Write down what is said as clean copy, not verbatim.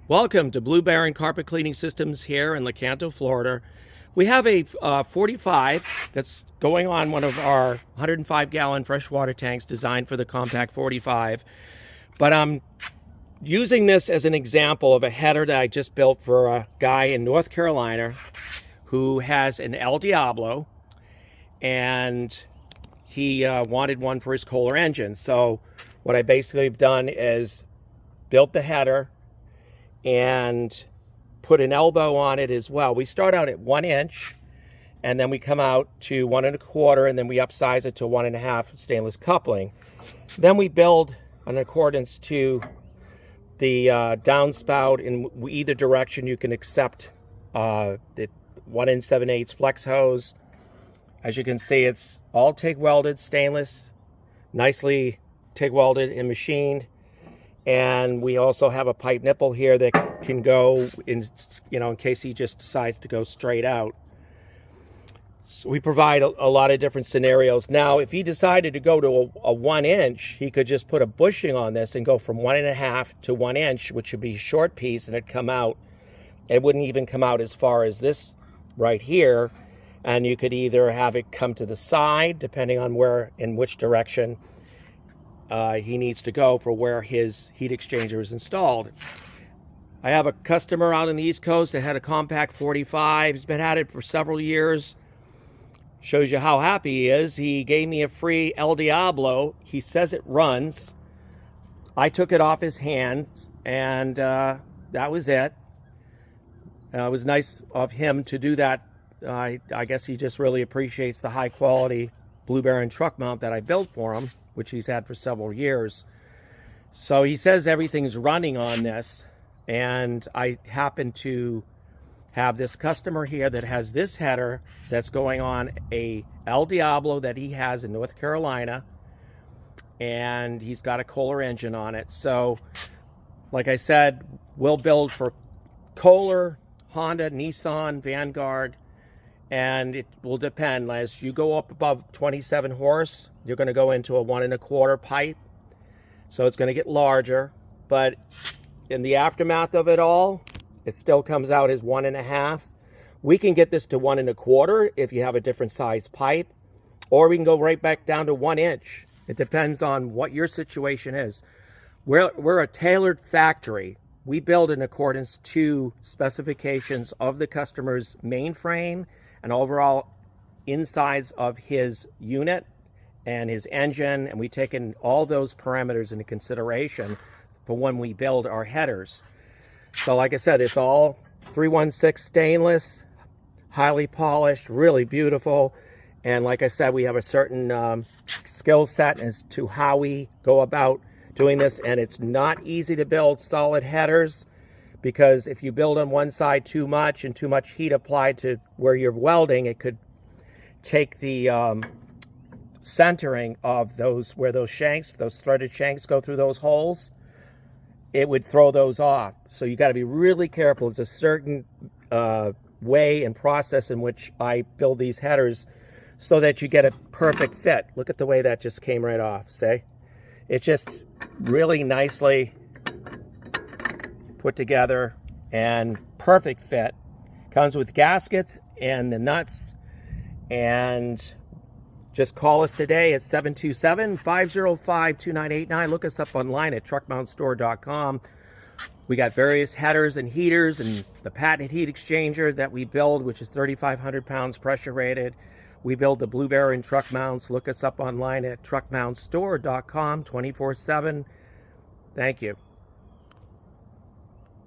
Welcome to Blue Baron Carpet Cleaning Systems here in Lecanto, Florida. We have a 45 that's going on one of our 105-gallon freshwater tanks designed for the compact 45. But I'm using this as an example of a header that I just built for a guy in North Carolina who has an El Diablo, and he wanted one for his Kohler engine. So what I basically have done is built the header and put an elbow on it as well. We start out at 1 inch, and then we come out to 1 1/4, and then we upsize it to 1 1/2 stainless coupling. Then we build in accordance to the downspout in either direction. You can accept the 1 7/8 flex hose. As you can see, it's all TIG welded stainless, nicely TIG welded and machined. And we also have a pipe nipple here that can go in, in case he just decides to go straight out. So we provide a lot of different scenarios. Now, if he decided to go to a 1 inch, he could just put a bushing on this and go from 1 1/2 to 1 inch, which would be a short piece, and it'd come out. It wouldn't even come out as far as this right here. And you could either have it come to the side, depending on in which direction he needs to go for where his heat exchanger is installed. I have a customer out on the East Coast that had a compact 45. He's been at it for several years. Shows you how happy he is. He gave me a free El Diablo. He says it runs. I took it off his hands, and that was it. It was nice of him to do that. I guess he just really appreciates the high quality Blue Baron truck mount that I built for him, which he's had for several years. So he says everything's running on this, and I happen to have this customer here that has this header that's going on a El Diablo that he has in North Carolina, and he's got a Kohler engine on it. So like I said, we'll build for Kohler, Honda, Nissan, Vanguard, and it will depend. As you go up above 27 horse, you're going to go into a 1 1/4 pipe. So it's going to get larger. But in the aftermath of it all, it still comes out as 1 1/2. We can get this to 1 1/4 if you have a different size pipe. Or we can go right back down to 1 inch. It depends on what your situation is. We're a tailored factory. We build in accordance to specifications of the customer's mainframe and overall insides of his unit and his engine, and we take in all those parameters into consideration for when we build our headers. So like I said, it's all 316 stainless, highly polished, really beautiful. And like I said, we have a certain skill set as to how we go about doing this, and it's not easy to build solid headers, because if you build on one side too much and too much heat applied to where you're welding, it could take the centering of where those threaded shanks go through those holes. It would throw those off. So you got to be really careful. It's a certain way and process in which I build these headers so that you get a perfect fit. Look at the way that just came right off, see? It's just really nicely put together and perfect fit. Comes with gaskets and the nuts. And just call us today at 727-505-2989. Look us up online at truckmountstore.com. We got various headers and heaters and the patented heat exchanger that we build, which is 3,500 pounds pressure rated. We build the Blue Baron truck mounts. Look us up online at truckmountstore.com 24/7. Thank you.